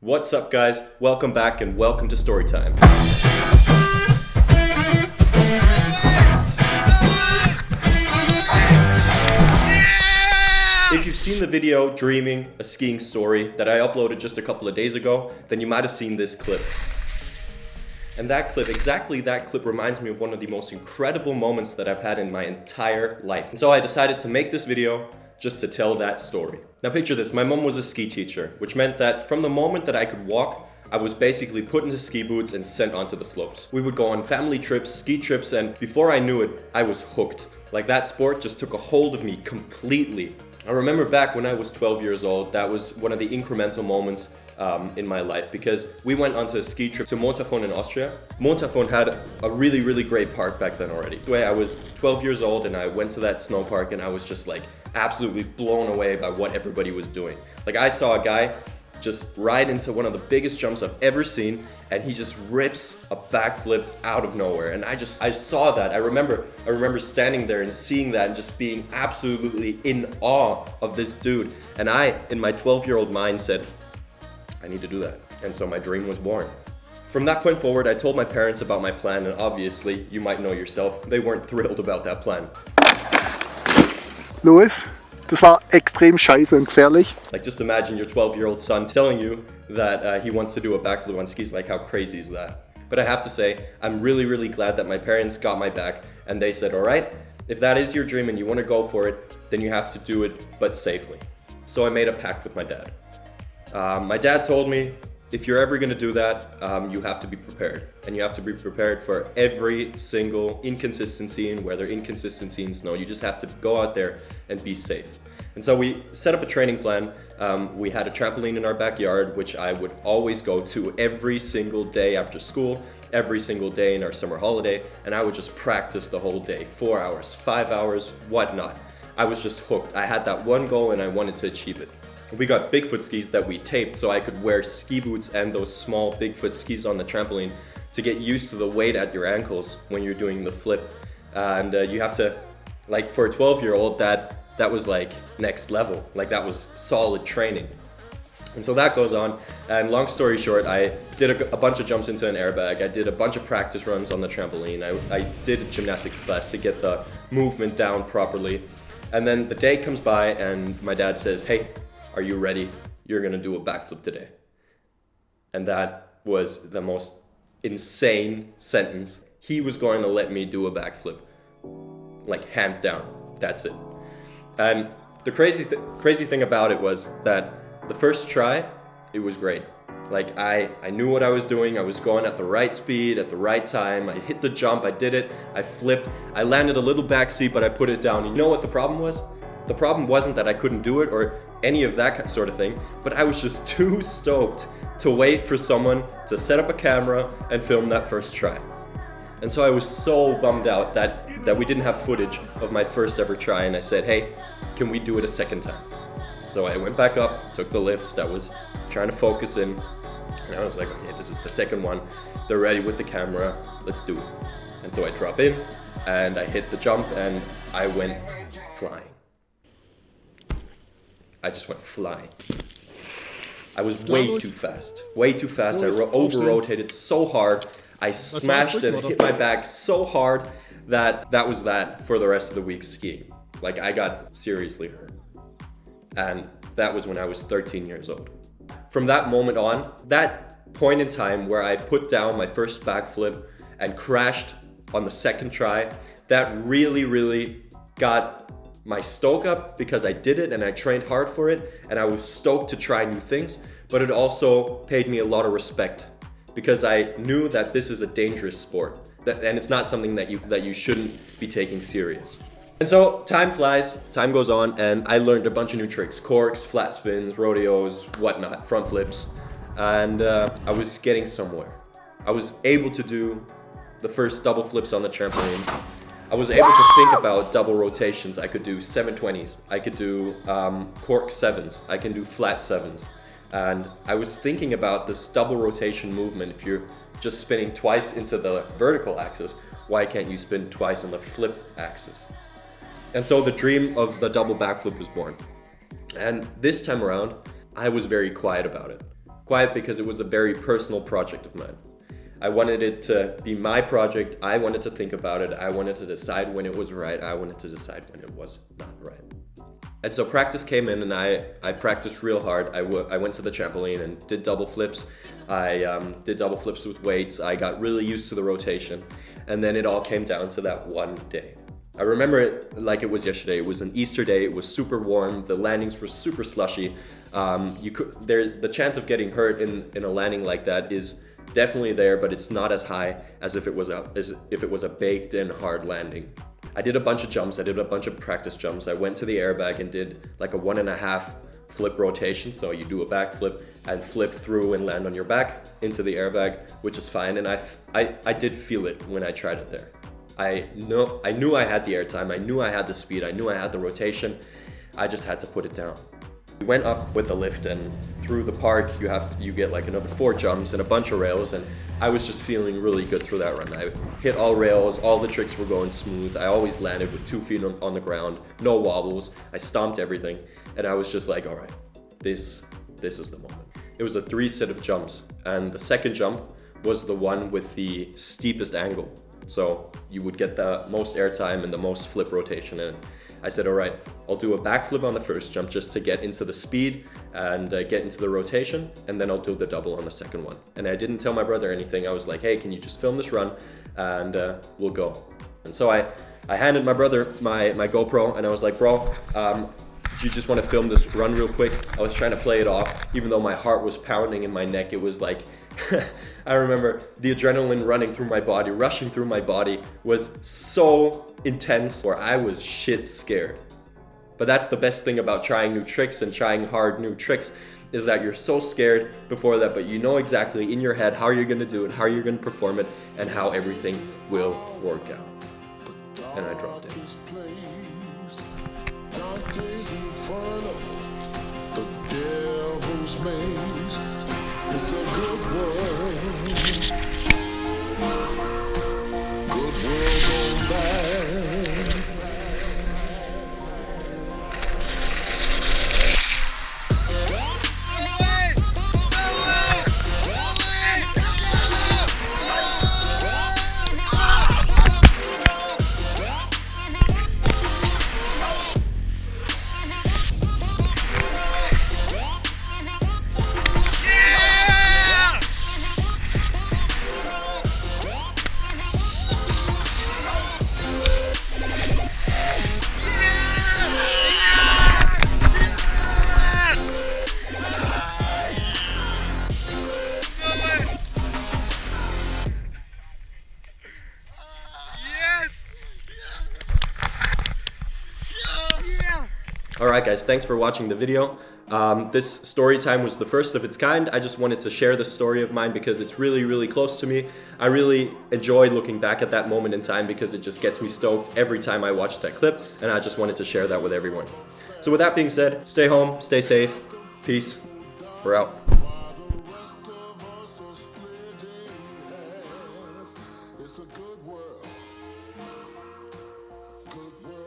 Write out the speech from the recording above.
What's up, guys? Welcome back and welcome to Storytime. If you've seen the video Dreaming a Skiing Story that I uploaded just a couple of days ago, then you might have seen this clip. And that clip, exactly that clip, reminds me of one of the most incredible moments that I've had in my entire life. And so I decided to make this video just to tell that story. Now picture this, my mom was a ski teacher, which meant that from the moment that I could walk, I was basically put into ski boots and sent onto the slopes. We would go on family trips, ski trips, and before I knew it, I was hooked. Like that sport just took a hold of me completely. I remember back when I was 12 years old, that was one of the incremental moments in my life, because we went onto a ski trip to Microfone in Austria. Microfone had a really great park back then already. Anyway, I was 12 years old and I went to that snow park and I was just like absolutely blown away by what everybody was doing. Like I saw a guy just ride into one of the biggest jumps I've ever seen, and he just rips a backflip out of nowhere. And I saw that. I remember standing there and seeing that and just being absolutely in awe of this dude. And I, in my 12-year-old mind, said, I need to do that. And so my dream was born. From that point forward, I told my parents about my plan, and obviously, you might know yourself, they weren't thrilled about that plan. Louis, das war extrem scheiße und gefährlich. Like, just imagine your 12-year-old son telling you that he wants to do a backflip on skis. Like, how crazy is that? But I have to say, I'm really glad that my parents got my back, and they said, all right, if that is your dream and you want to go for it, then you have to do it, but safely. So I made a pact with my dad. My dad told me, if you're ever gonna do that, you have to be prepared. And you have to be prepared for every single inconsistency, and whether inconsistency in snow, you just have to go out there and be safe. And so we set up a training plan. We had a trampoline in our backyard, which I would always go to every single day after school, every single day in our summer holiday, and I would just practice the whole day, 4 hours, 5 hours, whatnot. I was just hooked. I had that one goal and I wanted to achieve it. We got Bigfoot skis that we taped so I could wear ski boots and those small Bigfoot skis on the trampoline to get used to the weight at your ankles when you're doing the flip. And you have to, like, for a 12-year-old, that was like next level. Like, that was solid training. And so that goes on, and long story short, I did a bunch of jumps into an airbag. I did a bunch of practice runs on the trampoline. I did a gymnastics class to get the movement down properly. And then the day comes by and my dad says, hey, are you ready? You're gonna do a backflip today. And that was the most insane sentence. He was going to let me do a backflip. Like, hands down, that's it. And the crazy thing about it was that the first try, it was great. Like, I knew what I was doing. I was going at the right speed, at the right time. I hit the jump, I did it, I flipped. I landed a little backseat, but I put it down. You know what the problem was? The problem wasn't that I couldn't do it or any of that sort of thing, but I was just too stoked to wait for someone to set up a camera and film that first try. And so I was so bummed out that we didn't have footage of my first ever try, and I said, hey, can we do it a second time? So I went back up, took the lift, I was trying to focus in, and I was like, okay, this is the second one. They're ready with the camera, let's do it. And so I drop in, and I hit the jump, and I went flying. I just went flying. I was way too fast. I over-rotated so hard. I smashed and hit my back so hard that was that for the rest of the week skiing. Like, I got seriously hurt. And that was when I was 13 years old. From that moment on, that point in time where I put down my first backflip and crashed on the second try, that really got my stoke up, because I did it and I trained hard for it and I was stoked to try new things, but it also paid me a lot of respect because I knew that this is a dangerous sport and it's not something that you shouldn't be taking serious. And so time flies, time goes on, and I learned a bunch of new tricks: corks, flat spins, rodeos, whatnot, front flips, and I was getting somewhere. I was able to do the first double flips on the trampoline. I was able to think about double rotations. I could do 720s. I could do cork 7s. I can do flat 7s. And I was thinking about this double rotation movement. If you're just spinning twice into the vertical axis, why can't you spin twice on the flip axis? And so the dream of the double backflip was born. And this time around, I was very quiet about it. Quiet because it was a very personal project of mine. I wanted it to be my project. I wanted to think about it. I wanted to decide when it was right. I wanted to decide when it was not right. And so practice came in, and I practiced real hard. I went to the trampoline and did double flips. I did double flips with weights. I got really used to the rotation. And then it all came down to that one day. I remember it like it was yesterday. It was an Easter day. It was super warm. The landings were super slushy. The chance of getting hurt in a landing like that is definitely there, but it's not as high as if it was a baked in hard landing. I did a bunch of jumps. I did a bunch of practice jumps. I went to the airbag and did like a 1.5 flip rotation. So you do a backflip and flip through and land on your back into the airbag, which is fine. And I did feel it when I tried it there. I knew I had the air time. I knew I had the speed. I knew I had the rotation. I just had to put it down. We went up with the lift, and through the park you get like another 4 jumps and a bunch of rails, and I was just feeling really good through that run. I hit all rails, all the tricks were going smooth. I always landed with 2 feet on the ground, no wobbles. I stomped everything, and I was just like, all right, this is the moment. It was a 3 set of jumps, and the second jump was the one with the steepest angle. So you would get the most airtime and the most flip rotation in it. I said, all right, I'll do a backflip on the first jump just to get into the speed and get into the rotation, and then I'll do the double on the second one. And I didn't tell my brother anything. I was like, hey, can you just film this run and we'll go. And so I handed my brother my GoPro, and I was like, bro, do you just want to film this run real quick? I was trying to play it off, even though my heart was pounding in my neck. It was like, I remember the adrenaline running through my body, rushing through my body was so intense where I was shit scared. But that's the best thing about trying new tricks and trying hard new tricks, is that you're so scared before that, but you know exactly in your head how you're gonna do it, how you're gonna perform it, and how everything will work out. And I dropped it. The devil's maze. It's a good world. Good world gone bad. Alright guys, thanks for watching the video. This story time was the first of its kind. I just wanted to share this story of mine because it's really, really close to me. I really enjoy looking back at that moment in time because it just gets me stoked every time I watch that clip, and I just wanted to share that with everyone. So with that being said, stay home, stay safe, peace, we're out. It's a good world. Good world.